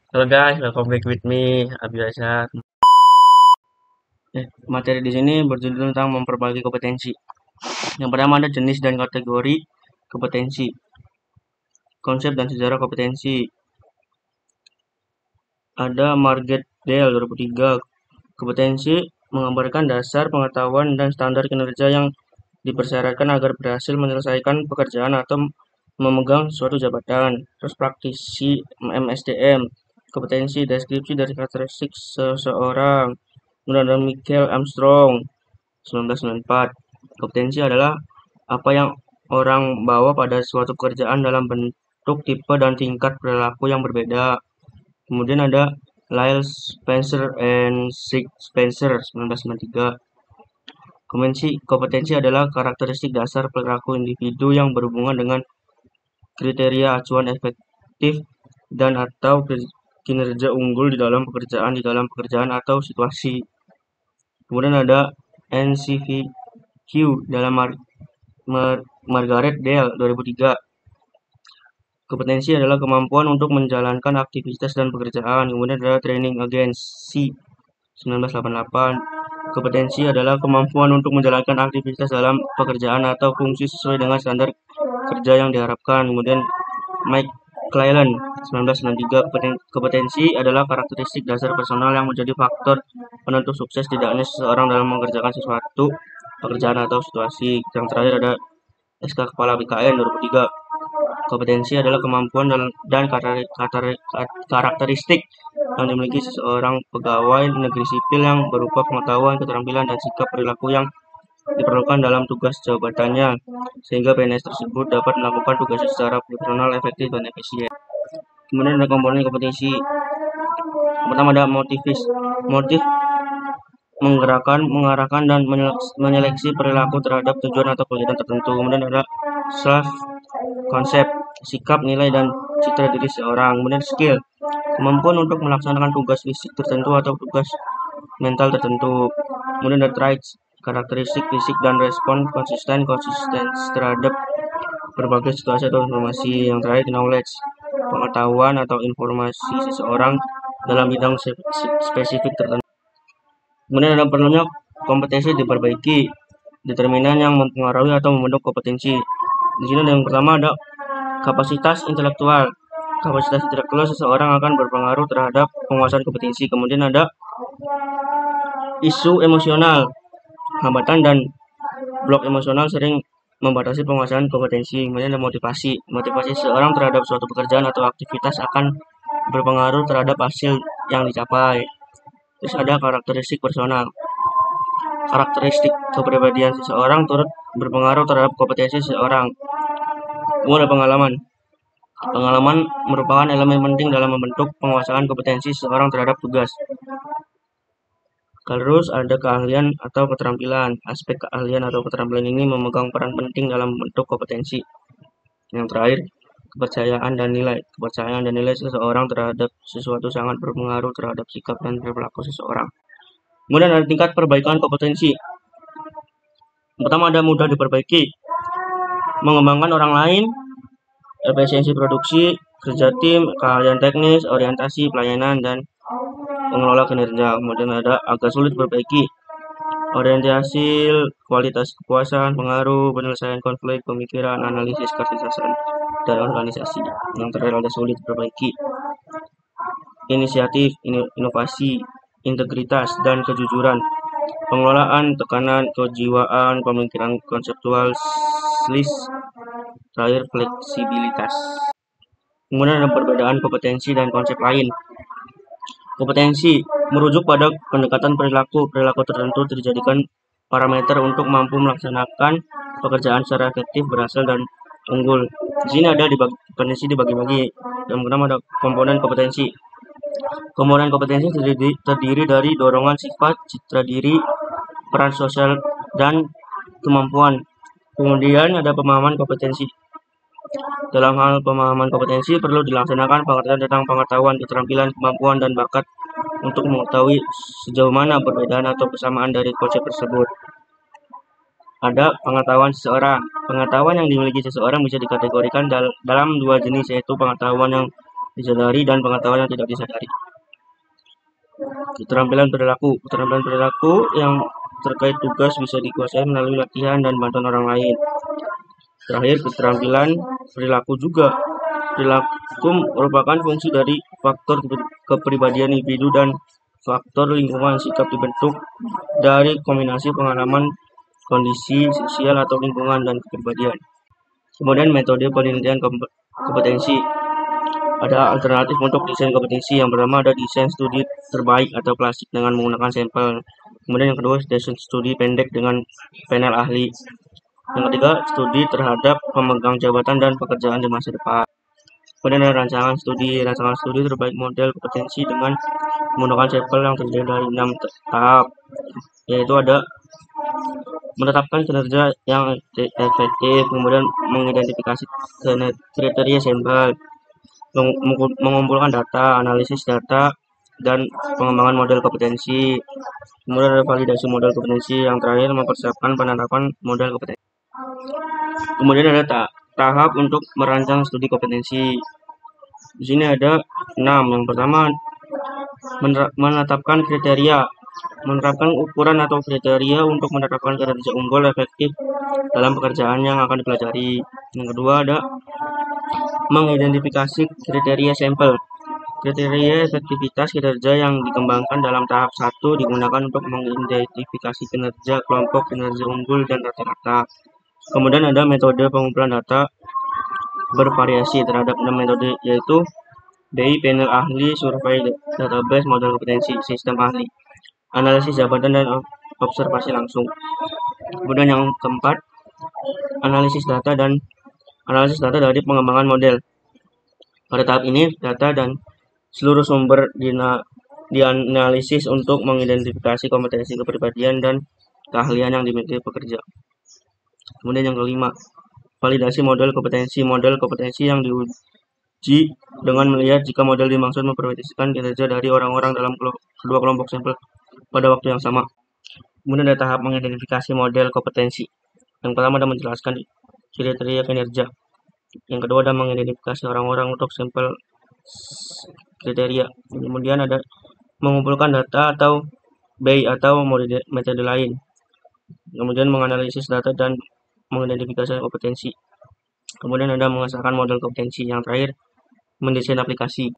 Halo guys, welcome back with me, Abiasa. Materi di sini berjudul tentang memperbaiki kompetensi. Yang pertama ada jenis dan kategori kompetensi, konsep dan sejarah kompetensi. Ada Margaret Dale 2003. Kompetensi menggambarkan dasar pengetahuan dan standar kinerja yang dipersyaratkan agar berhasil menyelesaikan pekerjaan atau memegang suatu jabatan. Terus praktisi MSDM, kompetensi deskripsi dari karakteristik seseorang. Kemudian ada Michael Armstrong 1994. Kompetensi adalah apa yang orang bawa pada suatu pekerjaan dalam bentuk, tipe, dan tingkat perilaku yang berbeda. Kemudian ada Lyle Spencer and Sig Spencer 1993. Kompetensi adalah karakteristik dasar perilaku individu yang berhubungan dengan kriteria acuan efektif dan atau kinerja unggul di dalam pekerjaan atau situasi. Kemudian ada NCVQ dalam Margaret Dale 2003. Kompetensi adalah kemampuan untuk menjalankan aktivitas dan pekerjaan. Kemudian ada Training Agency 1988. Kompetensi adalah kemampuan untuk menjalankan aktivitas dalam pekerjaan atau fungsi sesuai dengan standar kerja yang diharapkan. Kemudian Mike Cleland 1993. Kompetensi adalah karakteristik dasar personal yang menjadi faktor penentu sukses tidaknya seseorang dalam mengerjakan sesuatu pekerjaan atau situasi. Yang terakhir ada SK Kepala BKN 2003. Kompetensi adalah kemampuan dan karakteristik yang dimiliki seseorang pegawai negeri sipil yang berupa pengetahuan, keterampilan, dan sikap perilaku yang diperlukan dalam tugas jabatannya, sehingga PNS tersebut dapat melakukan tugasnya secara profesional, efektif, dan efisien. Kemudian ada komponen kompetensi. Pertama ada motif menggerakkan, mengarahkan, dan menyeleksi perilaku terhadap tujuan atau kegiatan tertentu. Kemudian ada self konsep, sikap, nilai, dan citra diri seorang. Kemudian skill, kemampuan untuk melaksanakan tugas fisik tertentu atau tugas mental tertentu. Kemudian ada traits, karakteristik fisik dan respon konsisten terhadap berbagai situasi atau informasi. Yang terakhir knowledge, pengetahuan atau informasi seseorang dalam bidang spesifik tertentu. Kemudian ada perlunya kompetensi diperbaiki, determinan yang mempengaruhi atau membentuk kompetensi. Di sini yang pertama ada kapasitas intelektual. Kapasitas intelektual seseorang akan berpengaruh terhadap penguasaan kompetensi. Kemudian ada isu emosional. Hambatan dan blok emosional sering membatasi penguasaan kompetensi. Kemudian ada motivasi. Motivasi seseorang terhadap suatu pekerjaan atau aktivitas akan berpengaruh terhadap hasil yang dicapai. Terus ada karakteristik personal. Karakteristik kepribadian seseorang turut berpengaruh terhadap kompetensi seseorang. Kemudian ada pengalaman. Pengalaman merupakan elemen penting dalam membentuk penguasaan kompetensi seseorang terhadap tugas. Terus ada keahlian atau keterampilan. Aspek keahlian atau keterampilan ini memegang peran penting dalam membentuk kompetensi. Yang terakhir, kepercayaan dan nilai. Kepercayaan dan nilai seseorang terhadap sesuatu sangat berpengaruh terhadap sikap dan perilaku seseorang. Kemudian ada tingkat perbaikan kompetensi. Pertama ada mudah diperbaiki, mengembangkan orang lain, efisiensi produksi, kerja tim, keahlian teknis, orientasi, pelayanan, dan pengelola kinerja. Kemudian ada agak sulit diperbaiki, orientasi, kualitas kepuasan, pengaruh, penyelesaian konflik, pemikiran, analisis, kecerdasan, dan organisasi. Yang terakhir ada sulit diperbaiki, inisiatif, inovasi, integritas, dan kejujuran, pengelolaan, tekanan, kejiwaan, pemikiran konseptual, terakhir fleksibilitas. Kemudian ada perbedaan kompetensi dan konsep lain. Kompetensi merujuk pada pendekatan perilaku tertentu dijadikan parameter untuk mampu melaksanakan pekerjaan secara efektif, berhasil, dan unggul. Di sini ada kompetensi dibagi-bagi. Yang pertama ada komponen kompetensi. Komponen kompetensi terdiri dari dorongan sifat, citra diri, peran sosial, dan kemampuan. Kemudian ada pemahaman kompetensi. Dalam hal pemahaman kompetensi perlu dilaksanakan pengertian tentang pengetahuan, keterampilan, kemampuan, dan bakat untuk mengetahui sejauh mana perbedaan atau kesamaan dari konsep tersebut. Ada pengetahuan seseorang. Pengetahuan yang dimiliki seseorang bisa dikategorikan dalam dua jenis, yaitu pengetahuan yang disadari dan pengetahuan yang tidak disadari. Keterampilan perilaku yang terkait tugas bisa dikuasai melalui latihan dan bantuan orang lain. Terakhir, keterampilan perilaku juga. Perilaku merupakan fungsi dari faktor kepribadian individu dan faktor lingkungan. Sikap dibentuk dari kombinasi pengalaman, kondisi sosial atau lingkungan, dan kepribadian. Kemudian metode penelitian kompetensi. Ada alternatif untuk desain kompetensi. Yang pertama ada desain studi terbaik atau klasik dengan menggunakan sampel. Kemudian yang kedua desain studi pendek dengan panel ahli. Yang ketiga studi terhadap pemegang jabatan dan pekerjaan di masa depan. Kemudian ada rancangan studi. Rancangan studi terbaik model kompetensi dengan menggunakan sampel yang terdiri dari 6 tahap, yaitu ada menetapkan kinerja yang efektif, kemudian mengidentifikasi kriteria sampel, mengumpulkan data, analisis data, dan pengembangan model kompetensi. Kemudian ada validasi model kompetensi. Yang terakhir mempersiapkan penerapan model kompetensi. Kemudian ada tahap untuk merancang studi kompetensi. Di sini ada 6. Yang pertama menetapkan kriteria, menerapkan ukuran atau kriteria untuk menerapkan kinerja unggul efektif dalam pekerjaan yang akan dipelajari. Yang kedua ada mengidentifikasi kriteria sampel. Kriteria efektivitas kinerja yang dikembangkan dalam tahap 1 digunakan untuk mengidentifikasi kinerja kelompok kinerja unggul dan rata-rata. Kemudian ada metode pengumpulan data bervariasi terhadap 6 metode, yaitu BI, panel ahli, survei, database, model kompetensi, sistem ahli, analisis jabatan, dan observasi langsung. Kemudian yang keempat, analisis data dari pengembangan model. Pada tahap ini, data dan seluruh sumber dianalisis untuk mengidentifikasi kompetensi kepribadian dan keahlian yang dimiliki pekerja. Kemudian yang kelima, validasi model kompetensi. Model kompetensi yang diuji dengan melihat jika model dimaksud memprediksikan kinerja dari orang-orang dalam kedua kelompok sampel pada waktu yang sama. Kemudian ada tahap mengidentifikasi model kompetensi. Yang pertama ada menjelaskan kriteria kinerja. Yang kedua ada mengidentifikasi orang-orang untuk sampel kriteria. Kemudian ada mengumpulkan data atau BI atau metode lain. Kemudian menganalisis data dan mengidentifikasi kompetensi. Kemudian ada mengesahkan model kompetensi. Yang terakhir mendesain aplikasi.